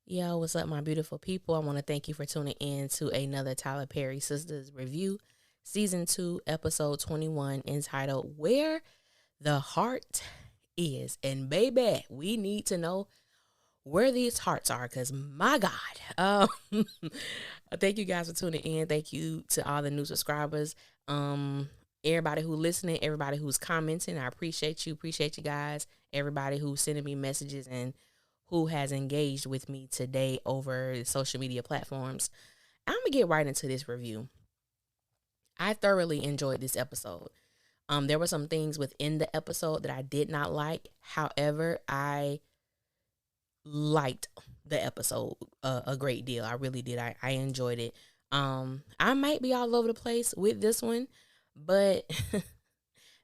Yo, what's up, my beautiful people? I want to thank you for tuning in to another Tyler Perry Sistas review, season 2, episode 21, entitled Where the Heart Is. And baby, we need to know where these hearts are because my God. Thank you guys for tuning in. Thank you to all the new subscribers. Um, Everybody who listening, everybody who's commenting, I appreciate you. Appreciate you guys. Everybody who's sending me messages and who has engaged with me today over social media platforms. I'm gonna get right into this review. I thoroughly enjoyed this episode. There were some things within the episode that I did not like. However, I liked the episode a great deal. I really did. I enjoyed it. I might be all over the place with this one, but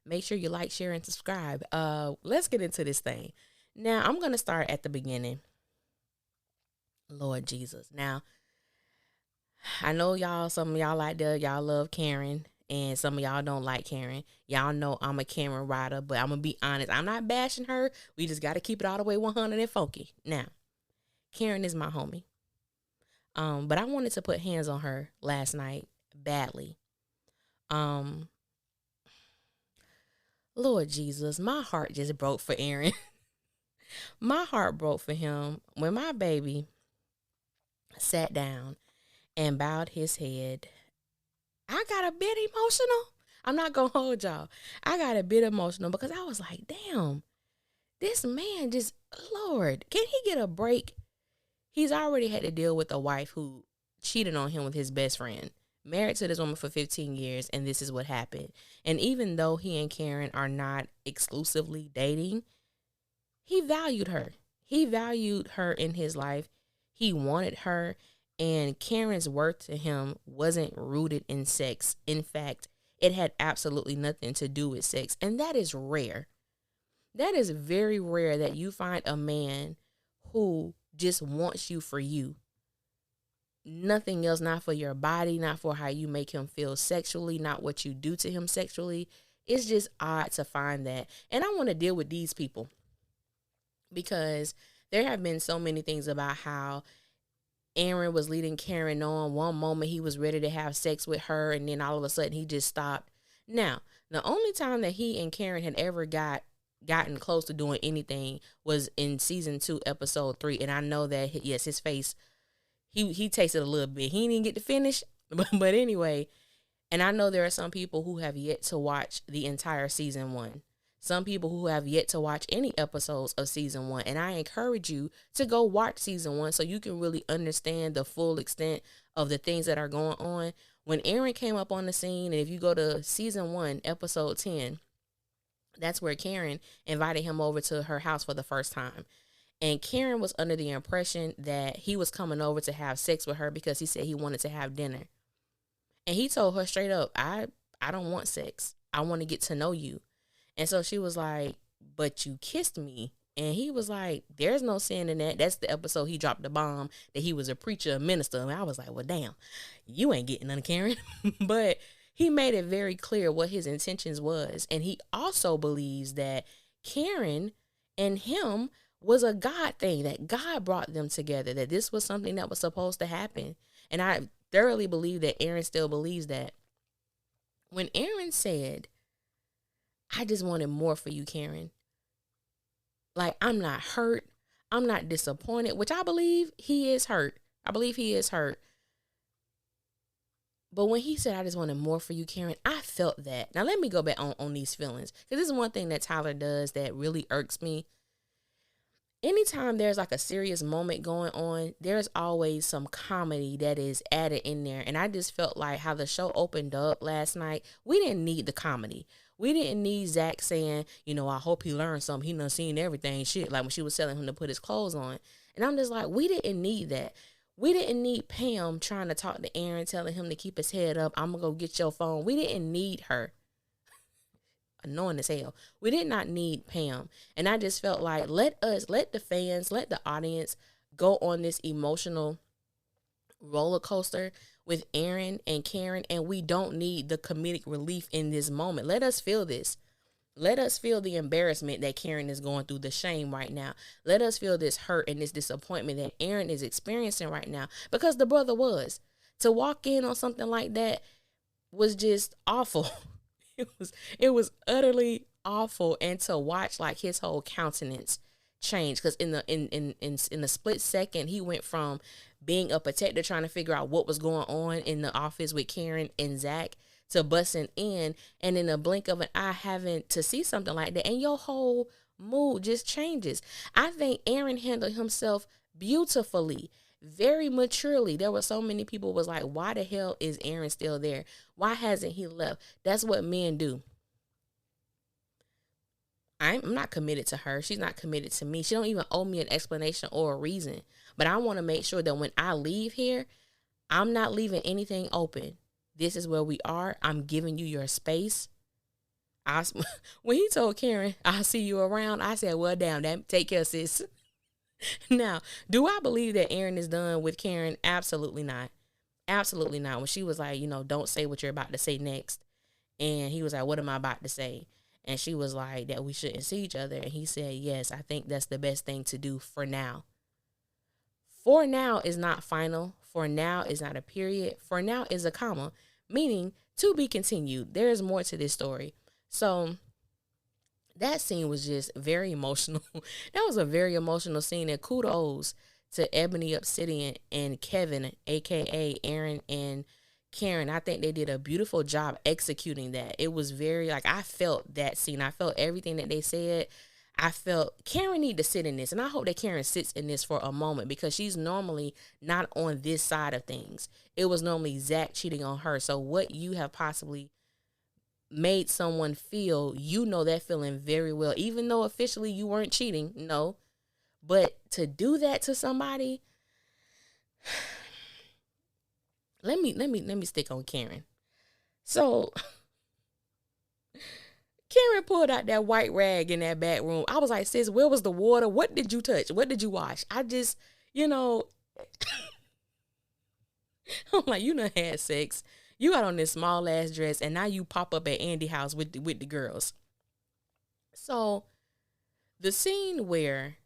make sure you like, share, and subscribe. Let's get into this thing. Now, I'm gonna start at the beginning. Lord Jesus. Now, I know y'all, some of y'all out there, y'all love Karen, and some of y'all don't like Karen. Y'all know I'm a Karen rider, but I'm going to be honest. I'm not bashing her. We just got to keep it all the way 100 and funky. Now, Karen is my homie. But I wanted to put hands on her last night badly. Um, Lord Jesus, my heart just broke for Aaron. My heart broke for him when my baby sat down and bowed his head. I got a bit emotional. I'm not going to hold y'all. I got a bit emotional because I was like, damn, this man just, Lord, can he get a break? He's already had to deal with a wife who cheated on him with his best friend, married to this woman for 15 years, and this is what happened. And even though he and Karen are not exclusively dating, he valued her. He valued her in his life. He wanted her. And Karen's worth to him wasn't rooted in sex. In fact, it had absolutely nothing to do with sex. And that is rare. That is very rare that you find a man who just wants you for you. Nothing else, not for your body, not for how you make him feel sexually, not what you do to him sexually. It's just odd to find that. And I want to deal with these people because there have been so many things about how Aaron was leading Karen on. One moment he was ready to have sex with her, and then all of a sudden he just stopped. Now, the only time that he and Karen had ever gotten close to doing anything was in season 2, episode 3. And I know that yes, his face, he tasted a little bit. He didn't get to finish, but anyway. And I know there are some people who have yet to watch the entire season 1. Some people who have yet to watch any episodes of season 1. And I encourage you to go watch season 1 so you can really understand the full extent of the things that are going on. When Aaron came up on the scene, and if you go to season 1, episode 10, that's where Karen invited him over to her house for the first time. And Karen was under the impression that he was coming over to have sex with her because he said he wanted to have dinner. And he told her straight up, I don't want sex. I want to get to know you. And so she was like, but you kissed me. And he was like, there's no sin in that. That's the episode he dropped the bomb that he was a preacher, a minister. And I was like, well, damn, you ain't getting none, Karen. But he made it very clear what his intentions was. And he also believes that Karen and him was a God thing, that God brought them together, that this was something that was supposed to happen. And I thoroughly believe that Aaron still believes that. When Aaron said, I just wanted more for you, Karen. Like, I'm not hurt. I'm not disappointed, which I believe he is hurt. I believe he is hurt. But when he said, I just wanted more for you, Karen, I felt that. Now, let me go back on these feelings. Because this is one thing that Tyler does that really irks me. Anytime there's like a serious moment going on, there's always some comedy that is added in there. And I just felt like how the show opened up last night, we didn't need the comedy. We didn't need Zach saying, I hope he learned something. He done seen everything. Shit, like when she was telling him to put his clothes on. And I'm just like, we didn't need that. We didn't need Pam trying to talk to Aaron, telling him to keep his head up. I'm going to go get your phone. We didn't need her. Annoying as hell. We did not need Pam. And I just felt like, let the fans, let the audience go on this emotional roller coaster with Aaron and Karen. And we don't need the comedic relief in this moment. Let us feel this. Let us feel the embarrassment that Karen is going through, the shame right now. Let us feel this hurt and this disappointment that Aaron is experiencing right now, because the brother was. To walk in on something like that was just awful. It was utterly awful, and to watch like his whole countenance change, because in the split second he went from being a protector trying to figure out what was going on in the office with Karen and Zach to busting in, and in a blink of an eye having to see something like that, and your whole mood just changes. I think Aaron handled himself beautifully, very maturely. There were so many people was like, why the hell is Aaron still there? Why hasn't he left? That's what men do. I'm not committed to her. She's not committed to me. She don't even owe me an explanation or a reason. But I want to make sure that when I leave here, I'm not leaving anything open. This is where we are. I'm giving you your space. When he told Karen, I'll see you around, I said, well, damn, take care, sis. Now, do I believe that Aaron is done with Karen? Absolutely not. Absolutely not. When she was like, don't say what you're about to say next. And he was like, what am I about to say? And she was like, that we shouldn't see each other. And he said, yes, I think that's the best thing to do for now. For now is not final. For now is not a period. For now is a comma, meaning to be continued. There's more to this story. So that scene was just very emotional. That was a very emotional scene. And kudos to Ebony Obsidian and Kevin, a.k.a. Aaron and Karen. I think they did a beautiful job executing that. It was very, I felt that scene. I felt everything that they said. I felt Karen need to sit in this. And I hope that Karen sits in this for a moment, because she's normally not on this side of things. It was normally Zach cheating on her. So what you have possibly made someone feel, that feeling very well, even though officially you weren't cheating. No. But to do that to somebody, let me stick on Karen. So Karen pulled out that white rag in that back room. I was like, sis, where was the water? What did you touch? What did you wash? I just, I'm like, you done had sex. You got on this small ass dress, and now you pop up at Andy's house with the girls. So the scene where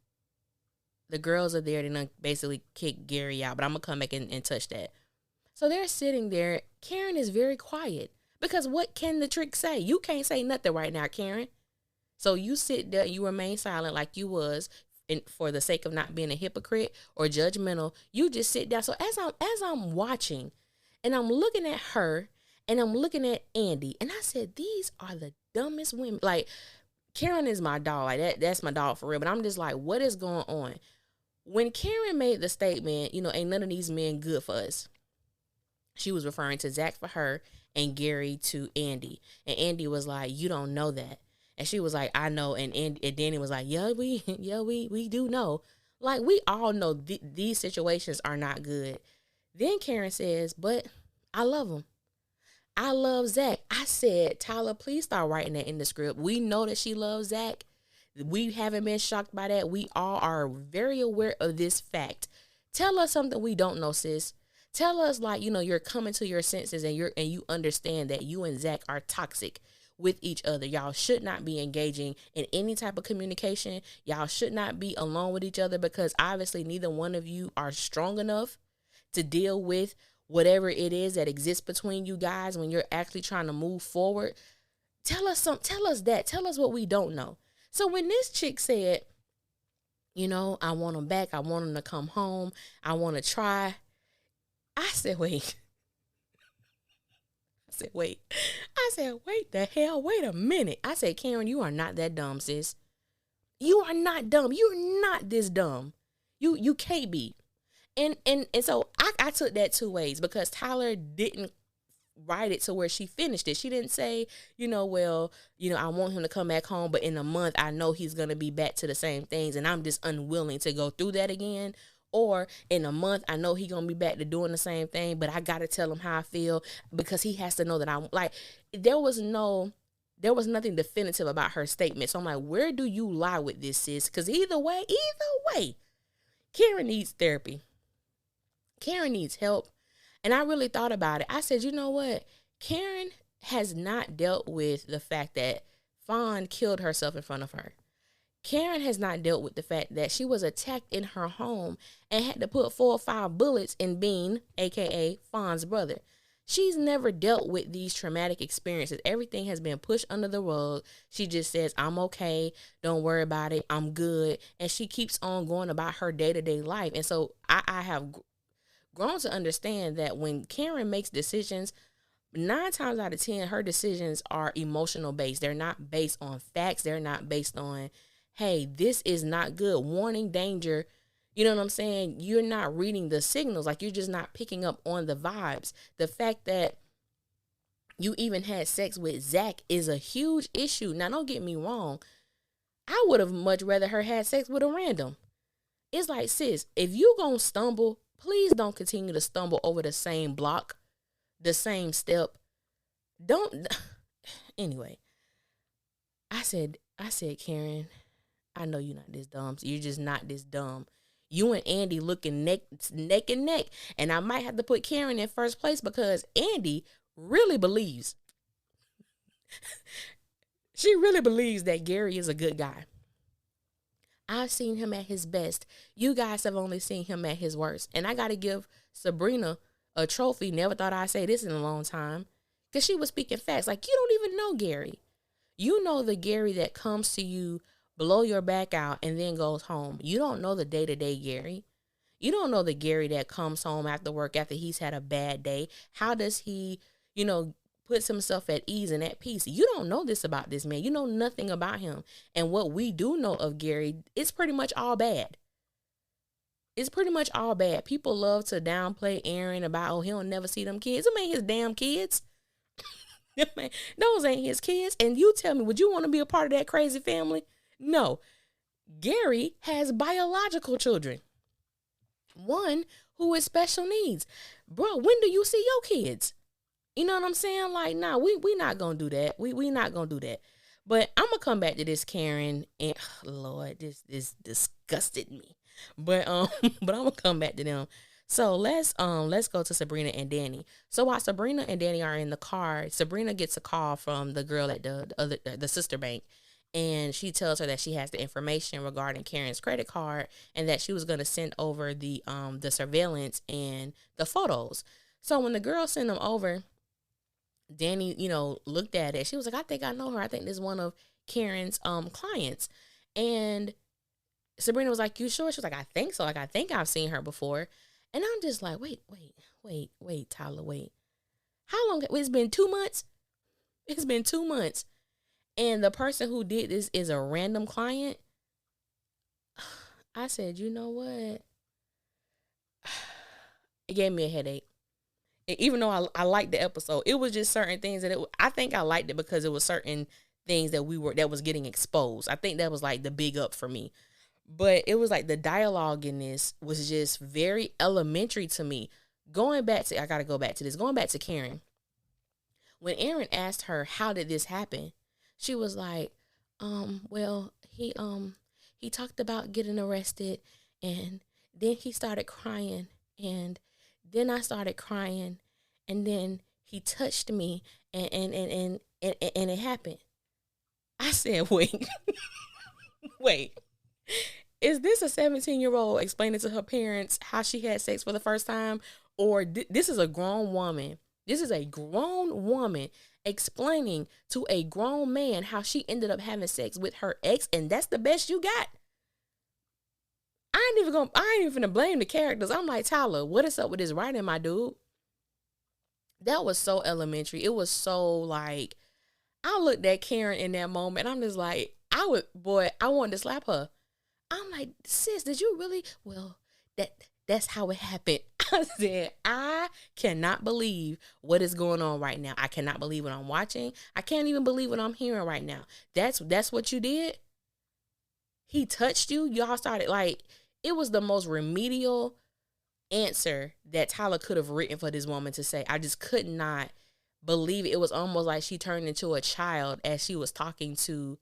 the girls are there, they basically kick Gary out, but I'm gonna come back and touch that. So they're sitting there. Karen is very quiet, because what can the trick say? You can't say nothing right now, Karen. So you sit there and you remain silent like you was, for the sake of not being a hypocrite or judgmental. You just sit down. So as I'm watching, and I'm looking at her, and I'm looking at Andy, and I said, these are the dumbest women. Like, Karen is my dog. Like, that's my dog for real. But I'm just like, what is going on? When Karen made the statement, ain't none of these men good for us, she was referring to Zach for her and Gary to Andy. And Andy was like, you don't know that. And she was like, I know. And Danny was like, we do know. Like, we all know these situations are not good. Then Karen says, but I love him. I love Zach. I said, Tyler, please start writing that in the script. We know that she loves Zach. We haven't been shocked by that. We all are very aware of this fact. Tell us something we don't know, sis. Tell us, you're coming to your senses, and you understand that you and Zach are toxic with each other. Y'all should not be engaging in any type of communication. Y'all should not be alone with each other, because obviously neither one of you are strong enough to deal with whatever it is that exists between you guys when you're actually trying to move forward. Tell us that. Tell us what we don't know. So when this chick said, I want him back. I want him to come home. I want to try. I said, wait. Wait the hell. Wait a minute. I said, Karen, you are not that dumb, sis. You are not dumb. You're not this dumb. You can't be. And so I took that two ways, because Tyler didn't write it to where she finished it. She didn't say, I want him to come back home, but in a month I know he's going to be back to the same things, and I'm just unwilling to go through that again. Or in a month I know he's going to be back to doing the same thing, but I got to tell him how I feel, because he has to know that I'm like, there was nothing definitive about her statement. So I'm like, where do you lie with this, sis? Because either way, Karen needs therapy. Karen needs help. And I really thought about it. I said, you know what? Karen has not dealt with the fact that Fawn killed herself in front of her. Karen has not dealt with the fact that she was attacked in her home and had to put 4 or 5 bullets in Bean, aka Fawn's brother. She's never dealt with these traumatic experiences. Everything has been pushed under the rug. She just says, I'm okay. Don't worry about it. I'm good. And she keeps on going about her day-to-day life. And so I have grown to understand that when Karen makes decisions, 9 times out of 10, her decisions are emotional based. They're not based on facts. They're not based on, hey, this is not good. Warning, danger. You know what I'm saying? You're not reading the signals. Like, you're just not picking up on the vibes. The fact that you even had sex with Zach is a huge issue. Now, don't get me wrong. I would have much rather her had sex with a random. It's like, sis, if you gonna stumble, please don't continue to stumble over the same block, the same step. Don't. Anyway, I said, Karen, I know you're not this dumb. You're just not this dumb. You and Andy looking neck and neck. And I might have to put Karen in first place because Andy really believes. She really believes that Gary is a good guy. I've seen him at his best. You guys have only seen him at his worst. And I got to give Sabrina a trophy. Never thought I'd say this in a long time. Because she was speaking facts. Like, you don't even know Gary. You know the Gary that comes to you, blow your back out, and then goes home. You don't know the day-to-day Gary. You don't know the Gary that comes home after work after he's had a bad day. How does he, puts himself at ease and at peace? You don't know this about this man. You know nothing about him. And what we do know of Gary, it's pretty much all bad. It's pretty much all bad. People love to downplay Aaron about, oh, he'll never see them kids. Them ain't his damn kids. Those ain't his kids. And you tell me, would you want to be a part of that crazy family? No. Gary has biological children. One who is special needs. Bro, when do you see your kids? You know what I'm saying? Like, nah, we not gonna do that. We not gonna do that. But I'm gonna come back to this Karen, and Lord, this disgusted me. But but I'm gonna come back to them. So let's go to Sabrina and Danny. So while Sabrina and Danny are in the car, Sabrina gets a call from the girl at the sister bank, and she tells her that she has the information regarding Karen's credit card and that she was gonna send over the surveillance and the photos. So when the girl sent them over, Danny, looked at it. She was like, I think I know her. I think this is one of Karen's clients. And Sabrina was like, you sure? She was like, I think so. Like, I think I've seen her before. And I'm just like, wait, Tyler, wait. How long? It's been 2 months? It's been 2 months. And the person who did this is a random client. I said, you know what? It gave me a headache. And even though I liked the episode, it was just certain things that I think I liked it because it was certain things that was getting exposed. I think that was like the big up for me. But it was like the dialogue in this was just very elementary to me. I got to go back to this. Going back to Karen. When Aaron asked her, how did this happen? She was like, well, he talked about getting arrested, and then he started crying, and then I started crying, and then he touched me, and it happened. I said, wait, wait. Is this a 17-year-old explaining to her parents how she had sex for the first time? Or this is a grown woman. This is a grown woman explaining to a grown man how she ended up having sex with her ex, and that's the best you got? I ain't even gonna blame the characters. I'm like, Tyler, what is up with this writing, my dude? That was so elementary. It was so like, I looked at Karen in that moment. I'm just like, I wanted to slap her. I'm like, sis, did you really? Well, that's how it happened. I said, I cannot believe what is going on right now. I cannot believe what I'm watching. I can't even believe what I'm hearing right now. That's what you did? He touched you? Y'all started like, it was the most remedial answer that Tyler could have written for this woman to say. I just could not believe it. It was almost like she turned into a child as she was talking to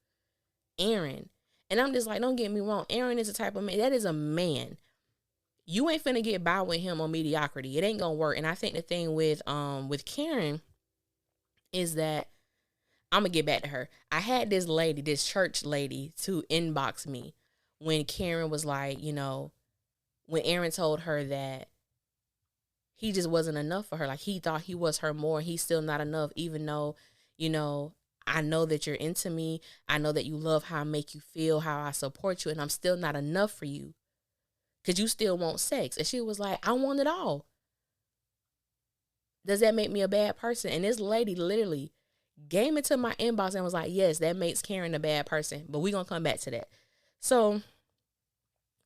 Aaron. And I'm just like, don't get me wrong. Aaron is the type of man. That is a man. You ain't finna get by with him on mediocrity. It ain't gonna work. And I think the thing with Karen is that I'm gonna get back to her. I had this lady, this church lady, to inbox me when Karen was like, when Aaron told her that he just wasn't enough for her. Like, he thought he was her more. He's still not enough, even though, I know that you're into me. I know that you love how I make you feel, how I support you, and I'm still not enough for you because you still want sex. And she was like, I want it all. Does that make me a bad person? And this lady literally came into my inbox and was like, yes, that makes Karen a bad person. But we're going to come back to that. So,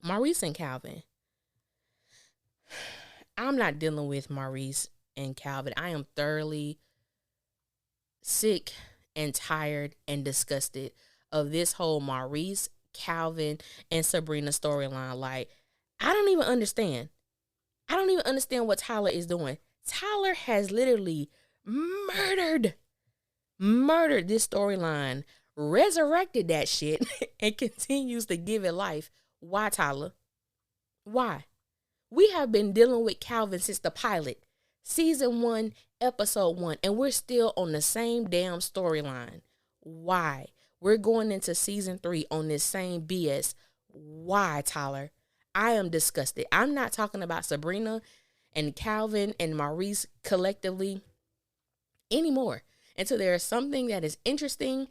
Maurice and Calvin. I'm not dealing with Maurice and Calvin. I am thoroughly sick and tired and disgusted of this whole Maurice, Calvin, and Sabrina storyline. Like, I don't even understand. I don't even understand what Tyler is doing. Tyler has literally murdered this storyline, resurrected that shit, and continues to give it life. Why, Tyler? Why? We have been dealing with Calvin since the pilot, season 1, episode 1, and we're still on the same damn storyline. Why? We're going into season 3 on this same BS. Why, Tyler? I am disgusted. I'm not talking about Sabrina and Calvin and Maurice collectively anymore until there is something that is interesting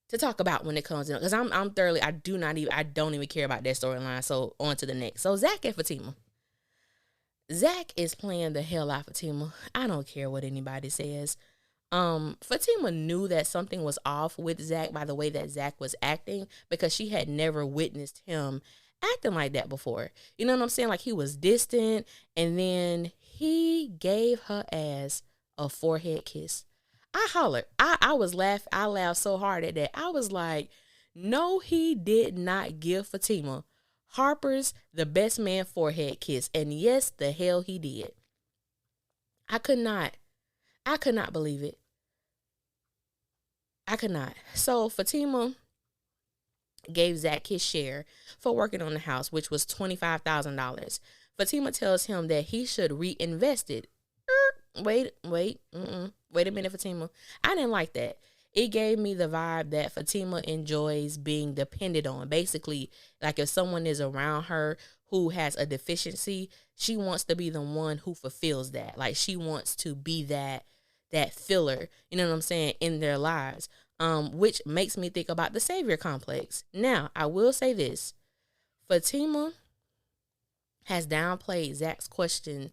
to talk about when it comes in. Because I'm thoroughly, I don't even care about that storyline. So on to the next. So Zach and Fatima. Zach is playing the hell out of Fatima. I don't care what anybody says. Fatima knew that something was off with Zach by the way that Zach was acting because she had never witnessed him acting like that before. You know what I'm saying? Like, he was distant, and then he gave her ass a forehead kiss. I hollered. I was laughing. I laughed so hard at that. I was like, no, he did not give Fatima Harper's the best man forehead kiss. And yes, the hell he did. I could not believe it. I could not. So Fatima gave Zach his share for working on the house, which was $25,000. Fatima tells him that he should reinvest it. Wait a minute, Fatima. I didn't like that. It gave me the vibe that Fatima enjoys being depended on. Basically, like, if someone is around her who has a deficiency, she wants to be the one who fulfills that. Like, she wants to be that filler, you know what I'm saying, in their lives. Which makes me think about the savior complex. Now, I will say this. Fatima has downplayed Zach's question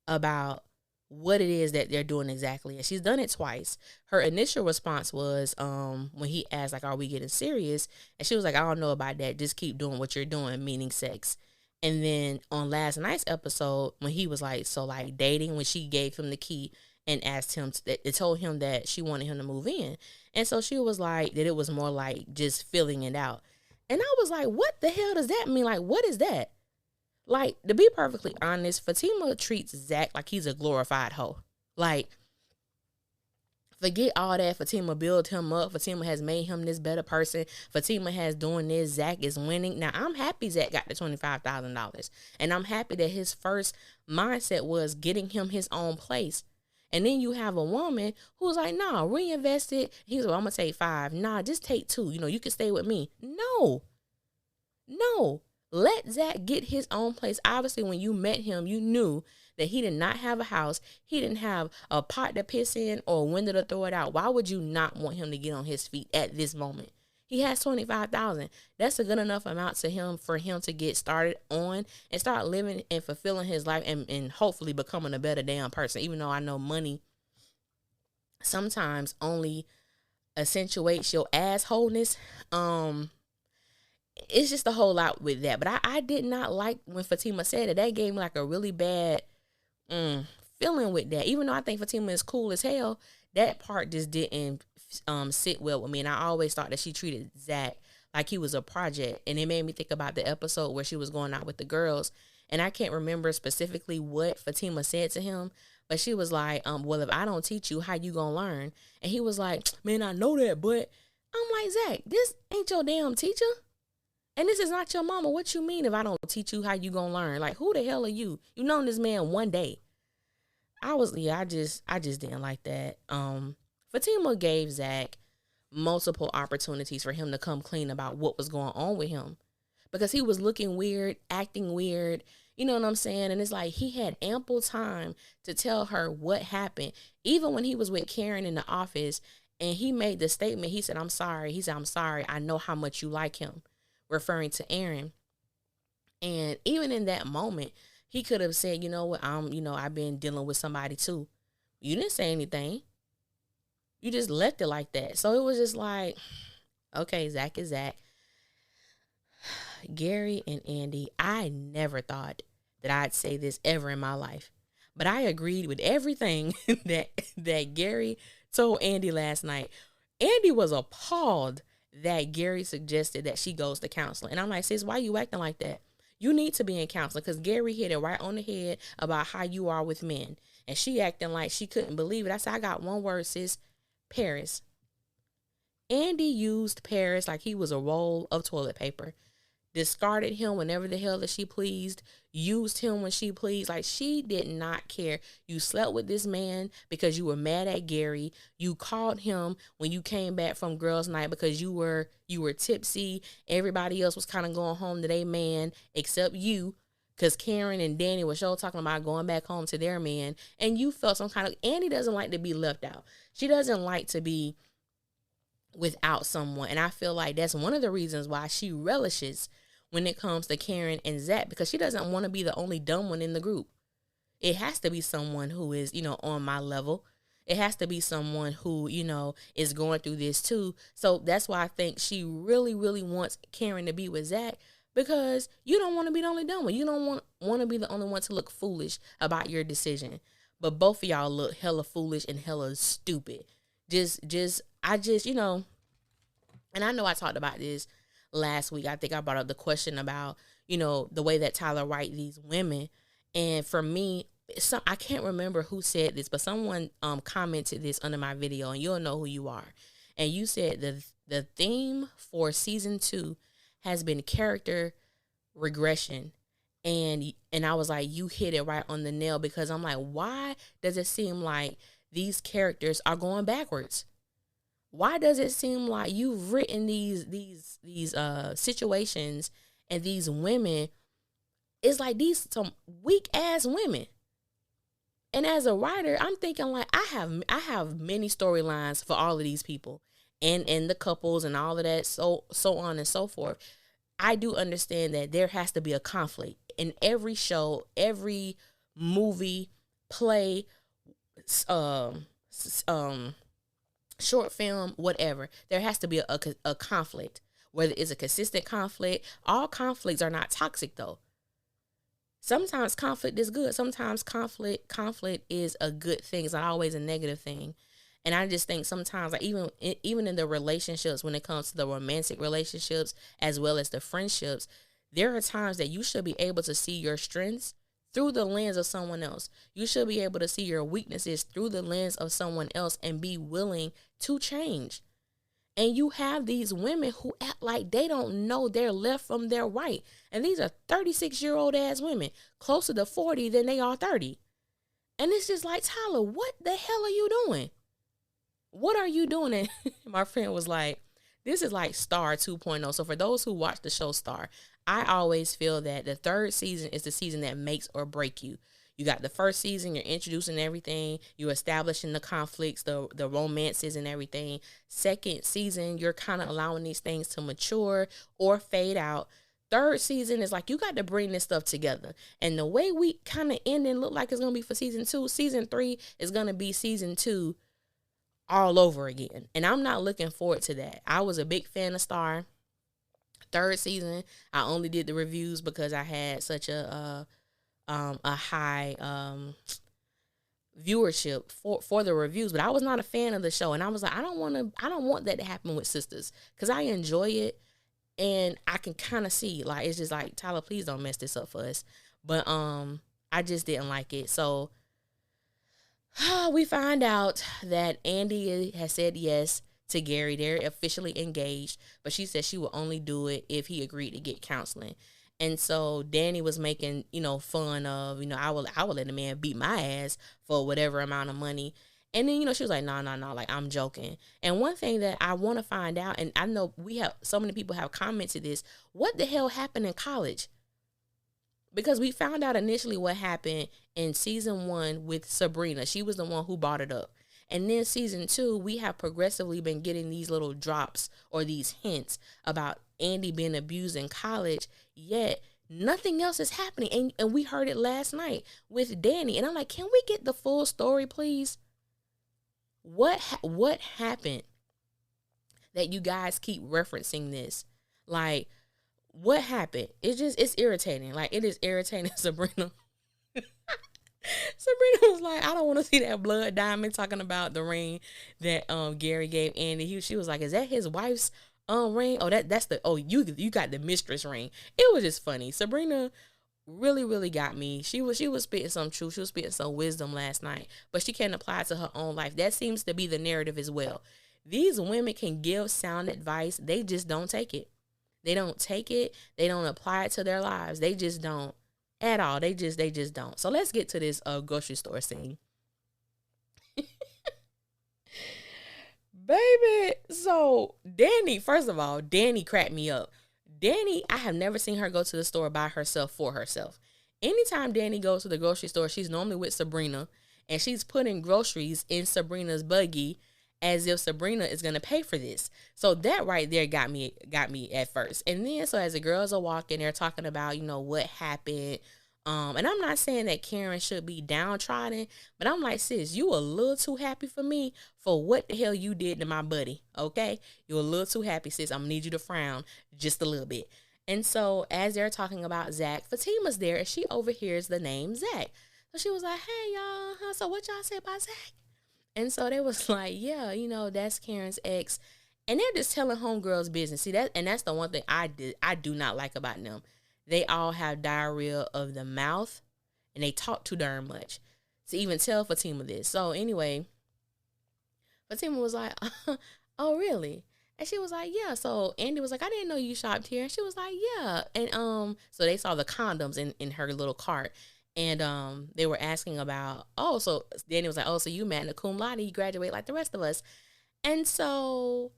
about what it is that they're doing exactly. And she's done it twice. Her initial response was when he asked, like, are we getting serious? And she was like, I don't know about that. Just keep doing what you're doing, meaning sex. And then on last night's episode, when he was like, so like dating, when she gave him the key and asked him, it told him that she wanted him to move in. And so she was like, that it was more like just filling it out. And I was like, what the hell does that mean? Like, what is that? Like, to be perfectly honest, Fatima treats Zach like he's a glorified hoe. Like, forget all that. Fatima built him up. Fatima has made him this better person. Fatima has doing this. Zach is winning. Now, I'm happy Zach got the $25,000. And I'm happy that his first mindset was getting him his own place. And then you have a woman who's like, nah, reinvest it. He's like, I'm going to take 5. Nah, just take 2. You can stay with me. No. Let Zach get his own place. Obviously, when you met him, you knew that he did not have a house. He didn't have a pot to piss in or a window to throw it out. Why would you not want him to get on his feet at this moment? He has $25,000. That's a good enough amount to him for him to get started on and start living and fulfilling his life and hopefully becoming a better damn person. Even though I know money sometimes only accentuates your assholeness. It's just a whole lot with that. But I did not like when Fatima said it. That gave me like a really bad feeling with that. Even though I think Fatima is cool as hell, that part just didn't sit well with me. And I always thought that she treated Zach like he was a project. And it made me think about the episode where she was going out with the girls. And I can't remember specifically what Fatima said to him. But she was like, well, if I don't teach you, how you gonna learn? And he was like, man, I know that. But I'm like, Zach, this ain't your damn teacher. And this is not your mama. What you mean if I don't teach you how you gonna learn? Like, who the hell are you? You known this man one day. I just didn't like that. Fatima gave Zach multiple opportunities for him to come clean about what was going on with him, because he was looking weird, acting weird. You know what I'm saying? And it's like he had ample time to tell her what happened. Even when he was with Karen in the office and he made the statement, he said, I'm sorry. He said, I'm sorry. I know how much you like him, referring to Aaron. And even in that moment, he could have said, you know what, I've been dealing with somebody too. You didn't say anything. You just left it like that. So it was just like, okay, Zach is Zach. Gary and Andy, I never thought that I'd say this ever in my life, but I agreed with everything that Gary told Andy last night. Andy was appalled that Gary suggested that she goes to counseling. And I'm like, sis, why you acting like that? You need to be in counseling, because Gary hit it right on the head about how you are with men. And she acting like she couldn't believe it. I said, I got one word, sis, Paris. Andy used Paris like he was a roll of toilet paper. Discarded him whenever the hell that she pleased, used him when she pleased. Like, she did not care. You slept with this man because you were mad at Gary. You called him when you came back from girls' night because you were tipsy. Everybody else was kind of going home to their man except you, because Karen and Danny were sure talking about going back home to their man. And you felt some kind of, Annie doesn't like to be left out. She doesn't like to be without someone. And I feel like that's one of the reasons why she relishes when it comes to Karen and Zach, because she doesn't want to be the only dumb one in the group. It has to be someone who is, on my level. It has to be someone who, is going through this too. So that's why I think she really, really wants Karen to be with Zach, because you don't want to be the only dumb one. You don't want to be the only one to look foolish about your decision. But both of y'all look hella foolish and hella stupid. And I know I talked about this last week. I think I brought up the question about, the way that Tyler write these women. And for me, I can't remember who said this, but someone commented this under my video, and you'll know who you are. And you said the theme for season 2 has been character regression. And I was like, you hit it right on the nail, because I'm like, why does it seem like these characters are going backwards? Why does it seem like you've written these situations and these women? It's like these some weak ass women. And as a writer, I'm thinking like I have many storylines for all of these people and the couples and all of that, so on and so forth. I do understand that there has to be a conflict in every show, every movie, play, short film, whatever. There has to be a conflict, whether it's a consistent conflict. All conflicts are not toxic, though. Sometimes conflict is good. Sometimes conflict is a good thing. It's not always a negative thing. And I just think sometimes, like even in the relationships, when it comes to the romantic relationships as well as the friendships, there are times that you should be able to see your strengths through the lens of someone else. You should be able to see your weaknesses through the lens of someone else and be willing to change. And you have these women who act like they don't know their left from their right. And these are 36-year-old ass women, closer to 40 than they are 30. And it's just like, Tyler, what the hell are you doing? What are you doing? And my friend was like, this is like Star 2.0. So for those who watch the show Star, I always feel that the third season is the season that makes or break you. You got the first season, you're introducing everything, you're establishing the conflicts, the romances and everything. Second season, you're kind of allowing these things to mature or fade out. Third season is like, you got to bring this stuff together. And the way we kind of end and look like it's going to be for season 2, season 3 is going to be season 2 all over again. And I'm not looking forward to that. I was a big fan of Star. Third season, I only did the reviews because I had such a high viewership for the reviews, but I was not a fan of the show. And I was like, I don't want that to happen with Sistas, because I enjoy it and I can kind of see, like, it's just like, Tyler, please don't mess this up for us. But I just didn't like it. So we find out that Andy has said yes to Gary. They're officially engaged, but she said she will only do it if he agreed to get counseling. And so Danny was making, fun of, I will let a man beat my ass for whatever amount of money. And then, she was like, no, like, I'm joking. And one thing that I want to find out, and I know so many people have commented this, what the hell happened in college? Because we found out initially what happened in season 1 with Sabrina. She was the one who brought it up. And then season 2, we have progressively been getting these little drops or these hints about Andy being abused in college, yet nothing else is happening. And we heard it last night with Danny. And I'm like, can we get the full story, please? What happened that you guys keep referencing this? Like, what happened? It's irritating. Like, it is irritating, Sabrina. Sabrina was like, I don't want to see that blood diamond, talking about the ring that Gary gave Andy. She was like, is that his wife's ring? Oh, that's you got the mistress ring. It was just funny. Sabrina really, really got me. She was spitting some truth. She was spitting some wisdom last night, but she can't apply it to her own life. That seems to be the narrative as well. These women can give sound advice. They just don't take it. They don't take it. They don't apply it to their lives. They just don't at all. They just don't. So let's get to this grocery store scene. Baby, so Danny, first of all, Danny cracked me up. Danny, I have never seen her go to the store by herself for herself. Anytime Danny goes to the grocery store, she's normally with Sabrina, and she's putting groceries in Sabrina's buggy as if Sabrina is going to pay for this. So that right there got me at first. And then, so as the girls are walking, they're talking about, what happened. And I'm not saying that Karen should be downtrodden, but I'm like, sis, you a little too happy for me for what the hell you did to my buddy, okay? You're a little too happy, sis. I'm going to need you to frown just a little bit. And so as they're talking about Zach, Fatima's there, and she overhears the name Zach. So she was like, hey, y'all, so what y'all say about Zach? And so they was like, yeah, that's Karen's ex. And they're just telling homegirls business. See, that's the one thing I do not like about them. They all have diarrhea of the mouth, and they talk too darn much to even tell Fatima this. So anyway, Fatima was like, oh, really? And she was like, yeah. So Andy was like, I didn't know you shopped here. And she was like, yeah. And so they saw the condoms in her little cart. And they were asking about, so Danny was like, so you magna cum laude, you graduate like the rest of us. And so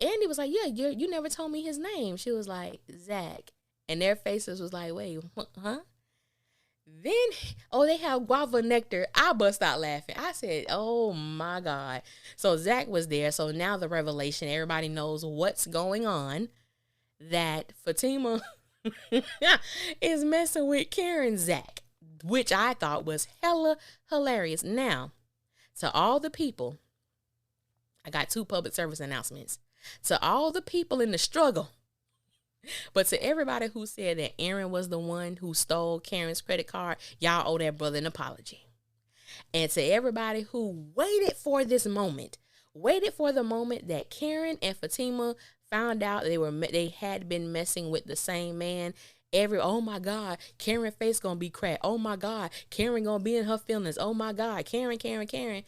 Andy was like, yeah, you never told me his name. She was like, Zach. And their faces was like, wait, huh? Then, they have guava nectar. I bust out laughing. I said, oh my God. So Zach was there. So now the revelation, everybody knows what's going on, that Fatima is messing with Karen Zach, which I thought was hella hilarious. Now, to all the people, I got 2 public service announcements. To all the people in the struggle, but to everybody who said that Aaron was the one who stole Karen's credit card, y'all owe that brother an apology. And to everybody who waited for the moment that Karen and Fatima found out they had been messing with the same man. Oh my God, Karen face gonna be cracked. Oh my God, Karen gonna be in her feelings. Oh my God, Karen.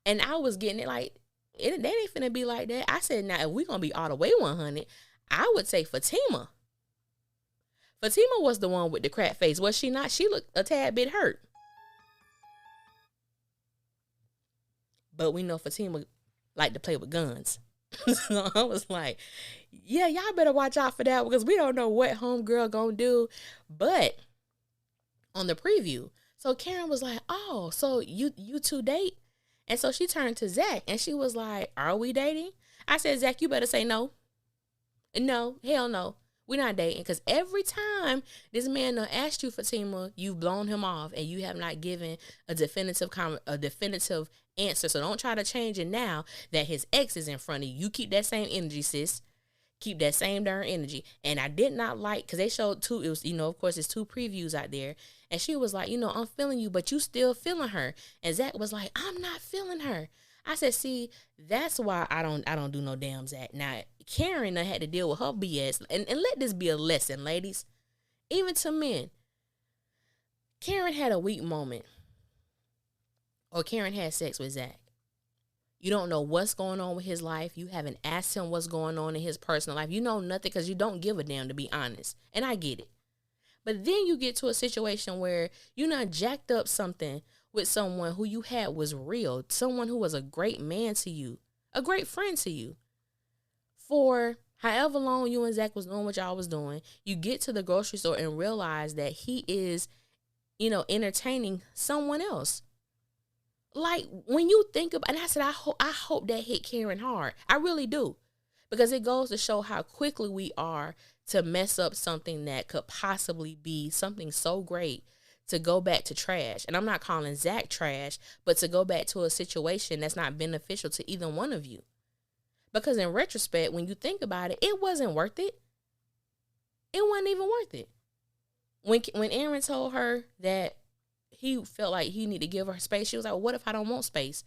And I was getting it like, that ain't finna be like that. I said, now if we gonna be all the way 100, I would say Fatima. Fatima was the one with the crack face, was she not? She looked a tad bit hurt. But we know Fatima like to play with guns. So I was like, yeah, y'all better watch out for that, because we don't know what homegirl gonna do. But on the preview, so Karen was like, oh, so you 2 date? And so she turned to Zach and she was like, are we dating? I said, Zach, you better say no. No, hell no. We're not dating. Because every time this man done asked you, Fatima, you've blown him off and you have not given a definitive answer. So don't try to change it now that his ex is in front of you. You keep that same energy, sis. Keep that same darn energy. And I did not like, because they showed 2, it was, of course, there's 2 previews out there. And she was like, I'm feeling you, but you still feeling her. And Zach was like, I'm not feeling her. I said, see, that's why I don't do no damn Zach. Now, Karen had to deal with her BS. And let this be a lesson, ladies. Even to men. Karen had a weak moment. Or Karen had sex with Zach. You don't know what's going on with his life. You haven't asked him what's going on in his personal life. You know nothing because you don't give a damn, to be honest. And I get it. But then you get to a situation where you not jacked up something with someone who you had was real, someone who was a great man to you, a great friend to you. For however long you and Zach was doing what y'all was doing, you get to the grocery store and realize that he is, entertaining someone else. Like, when you think about, and I said, I hope that hit Karen hard. I really do. Because it goes to show how quickly we are to mess up something that could possibly be something so great, to go back to trash. And I'm not calling Zach trash, but to go back to a situation that's not beneficial to either one of you. Because in retrospect, when you think about it, it wasn't worth it. It wasn't even worth it. When Aaron told her that he felt like he needed to give her space, she was like, what if I don't want space?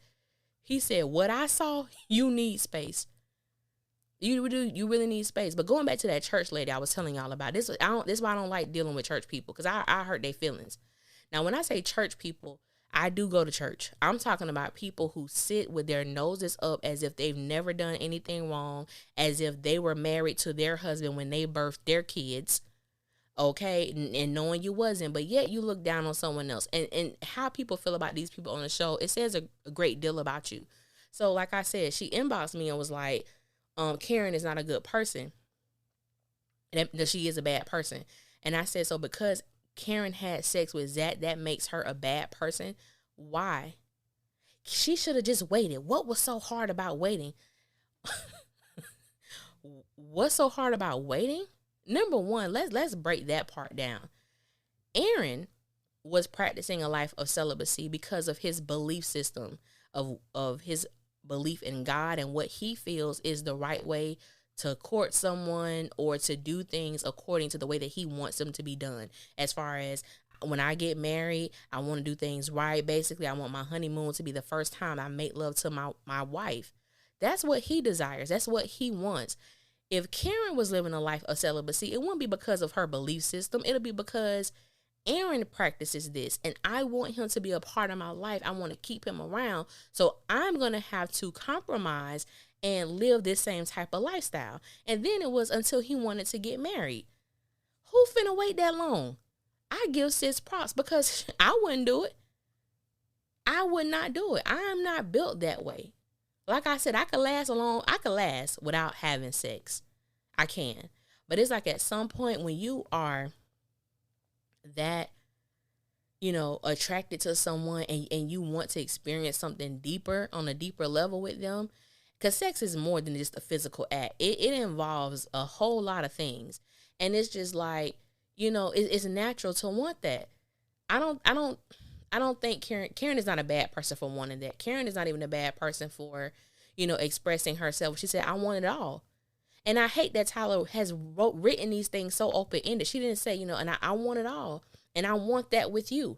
He said, what I saw, you need space. You really need space. But going back to that church lady I was telling y'all about, this is why I don't like dealing with church people, because I hurt their feelings. Now, when I say church people, I do go to church. I'm talking about people who sit with their noses up as if they've never done anything wrong, as if they were married to their husband when they birthed their kids, okay, and knowing you wasn't, but yet you look down on someone else. And how people feel about these people on the show, it says a great deal about you. So like I said, she inboxed me and was like, Karen is not a good person, and that she is a bad person. And I said, so because Karen had sex with Zach, that makes her a bad person? Why? She should have just waited. What was so hard about waiting? What's so hard about waiting? Number one, let's break that part down. Aaron was practicing a life of celibacy because of his belief system, of his belief in God and what he feels is the right way to court someone or to do things according to the way that he wants them to be done. As far as, when I get married, I want to do things right. Basically, I want my honeymoon to be the first time I make love to my wife. That's what he desires. That's what he wants. If Karen was living a life of celibacy, it wouldn't be because of her belief system. It'll be because Aaron practices this, and I want him to be a part of my life. I want to keep him around. So I'm going to have to compromise and live this same type of lifestyle. And then it was until he wanted to get married. Who finna wait that long? I give sis props, because I wouldn't do it. I would not do it. I am not built that way. Like I said, I could last without having sex. I can. But it's like at some point when you are that, attracted to someone and you want to experience something deeper, on a deeper level with them, because sex is more than just a physical act. It involves a whole lot of things. And it's just like, it's natural to want that. I don't think Karen is not a bad person for wanting that. Karen is not even a bad person for, expressing herself. She said, I want it all. And I hate that Tyler has written these things so open-ended. She didn't say, and I want it all. And I want that with you.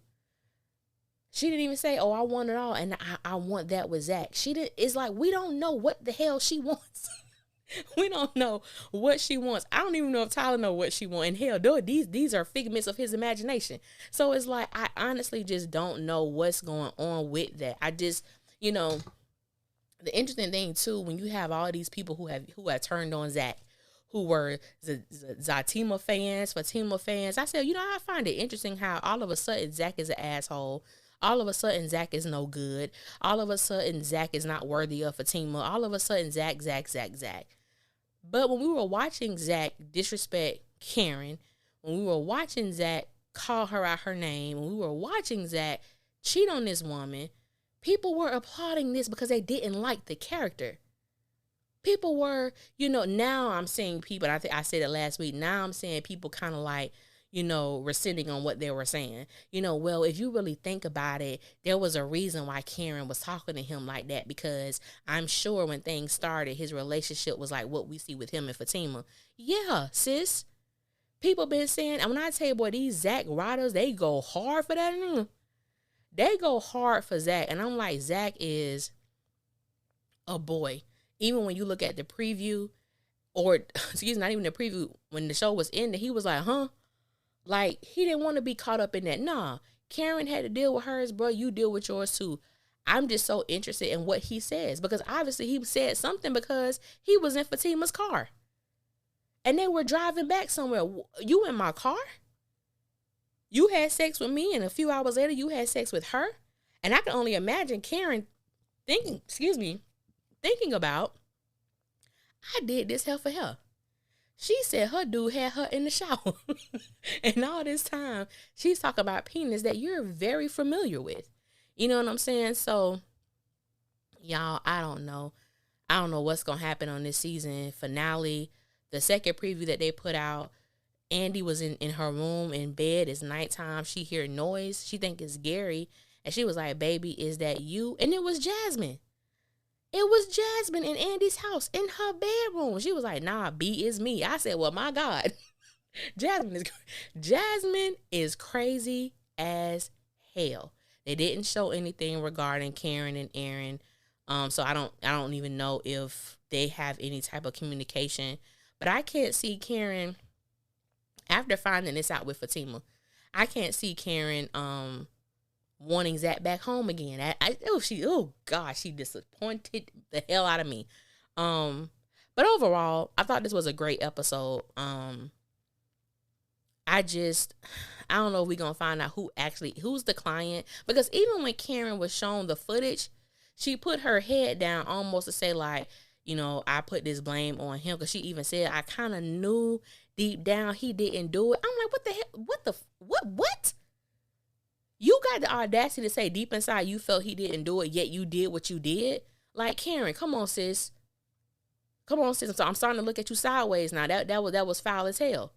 She didn't even say, I want it all. And I want that with Zach. It's like, we don't know what the hell she wants. We don't know what she wants. I don't even know if Tyler knows what she wants. And hell, these are figments of his imagination. So it's like, I honestly just don't know what's going on with that. I just, the interesting thing too, when you have all these people who have turned on Zach, who were Fatima fans, I said, I find it interesting how all of a sudden Zach is an asshole. All of a sudden Zach is no good. All of a sudden Zach is not worthy of Fatima. All of a sudden Zach. But when we were watching Zach disrespect Karen, when we were watching Zach call her out her name, when we were watching Zach cheat on this woman, people were applauding this because they didn't like the character. People were, now I'm seeing people, and I said it last week, now I'm seeing people kind of like, rescinding on what they were saying. Well, if you really think about it, there was a reason why Karen was talking to him like that, because I'm sure when things started, his relationship was like what we see with him and Fatima. Yeah, sis. People been saying, and when I tell you, boy, these Zach riders, they go hard for that. They go hard for Zach. And I'm like, Zach is a boy. Even when you look at the preview, or, not even the preview, when the show was ending, he was like, huh? Like, he didn't want to be caught up in that. Nah, Karen had to deal with hers, bro. You deal with yours too. I'm just so interested in what he says, because obviously he said something because he was in Fatima's car. And they were driving back somewhere. You in my car? You had sex with me, and a few hours later you had sex with her? And I can only imagine Karen thinking about, I did this hell for her. She said her dude had her in the shower. And all this time, she's talking about penis that you're very familiar with. You know what I'm saying? So, y'all, I don't know. I don't know what's going to happen on this season finale. The second preview that they put out, Andy was in her room in bed. It's nighttime. She hear noise. She think it's Gary. And she was like, baby, is that you? And it was Jasmine. It was Jasmine in Andy's house in her bedroom. She was like, nah, B is me. I said, well, my God. Jasmine is crazy as hell. They didn't show anything regarding Karen and Aaron. So I don't even know if they have any type of communication. But I can't see Karen, after finding this out with Fatima, I can't see Karen wanting Zach back home again. She disappointed the hell out of me. But overall, I thought this was a great episode. I don't know if we're gonna find out who's the client, because even when Karen was shown the footage, she put her head down almost to say, like, you know, I put this blame on him, because she even said, I kind of knew deep down he didn't do it. I'm like, what the hell? What? You got the audacity to say deep inside you felt he didn't do it, yet you did what you did? Like, Karen, come on, sis. I'm starting to look at you sideways now. That was foul as hell.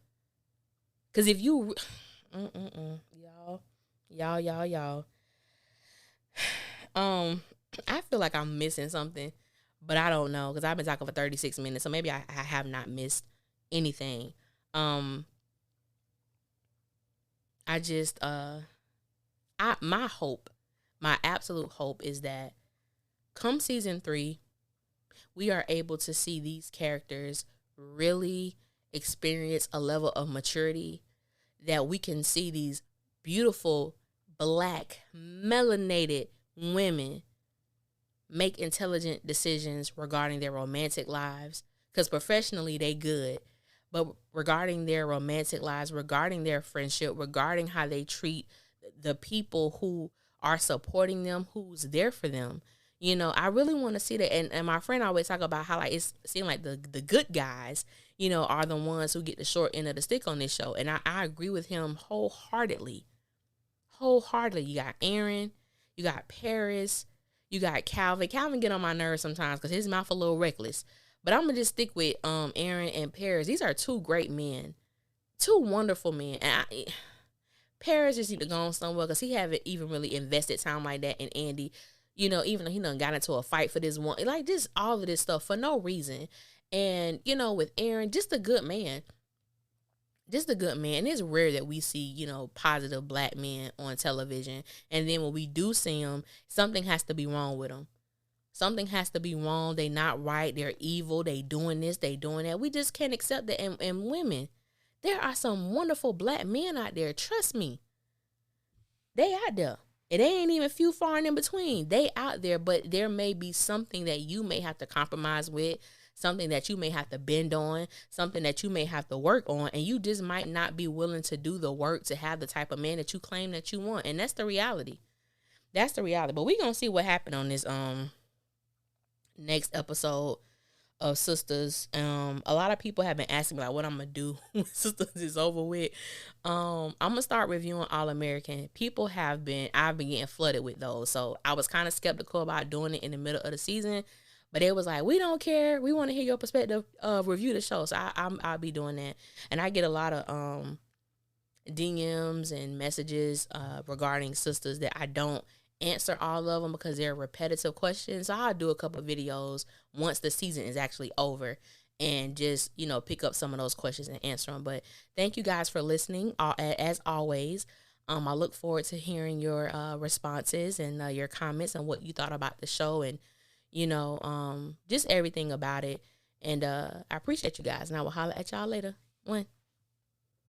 Because if you... Y'all. I feel like I'm missing something, but I don't know, because I've been talking for 36 minutes, so maybe I have not missed anything. My absolute hope is that come season 3, we are able to see these characters really experience a level of maturity, that we can see these beautiful, black, melanated women make intelligent decisions regarding their romantic lives, because professionally they good, but regarding their romantic lives, regarding their friendship, regarding how they treat the people who are supporting them, who's there for them. You know, I really want to see that. And my friend always talk about how, like, it seems like the good guys, you know, are the ones who get the short end of the stick on this show. And I agree with him wholeheartedly. You got Aaron, you got Paris, you got Calvin. Calvin get on my nerves sometimes because his mouth a little reckless. But I'm going to just stick with Aaron and Paris. These are two great men. Two wonderful men. And Paris just need to go on somewhere, because he haven't even really invested time like that in Andy. You know, even though he done got into a fight for this one. Like, just all of this stuff for no reason. And, you know, with Aaron, just a good man. Just a good man. It's rare that we see, you know, positive black men on television. And then when we do see them, something has to be wrong with them. Something has to be wrong. They not right. They're evil. They doing this. They doing that. We just can't accept that. And women, there are some wonderful black men out there. Trust me. They out there. It ain't even few far and in between. They out there, but there may be something that you may have to compromise with, something that you may have to bend on, something that you may have to work on, and you just might not be willing to do the work to have the type of man that you claim that you want. And that's the reality. That's the reality. But we're going to see what happened on this next episode of Sistas. A lot of people have been asking me, like, what I'm gonna do when Sistas is over with. I'm gonna start reviewing All American. I've been getting flooded with those, so I was kind of skeptical about doing it in the middle of the season, but it was like, we don't care, we want to hear your perspective, review the show. So I'll be doing that. And I get a lot of DMs and messages regarding Sistas that I don't answer all of them because they're repetitive questions. So I'll do a couple of videos once the season is actually over and just, you know, pick up some of those questions and answer them. But thank you guys for listening. As always, I look forward to hearing your responses and your comments and what you thought about the show and, you know, just everything about it. And I appreciate you guys. And I will holler at y'all later. One.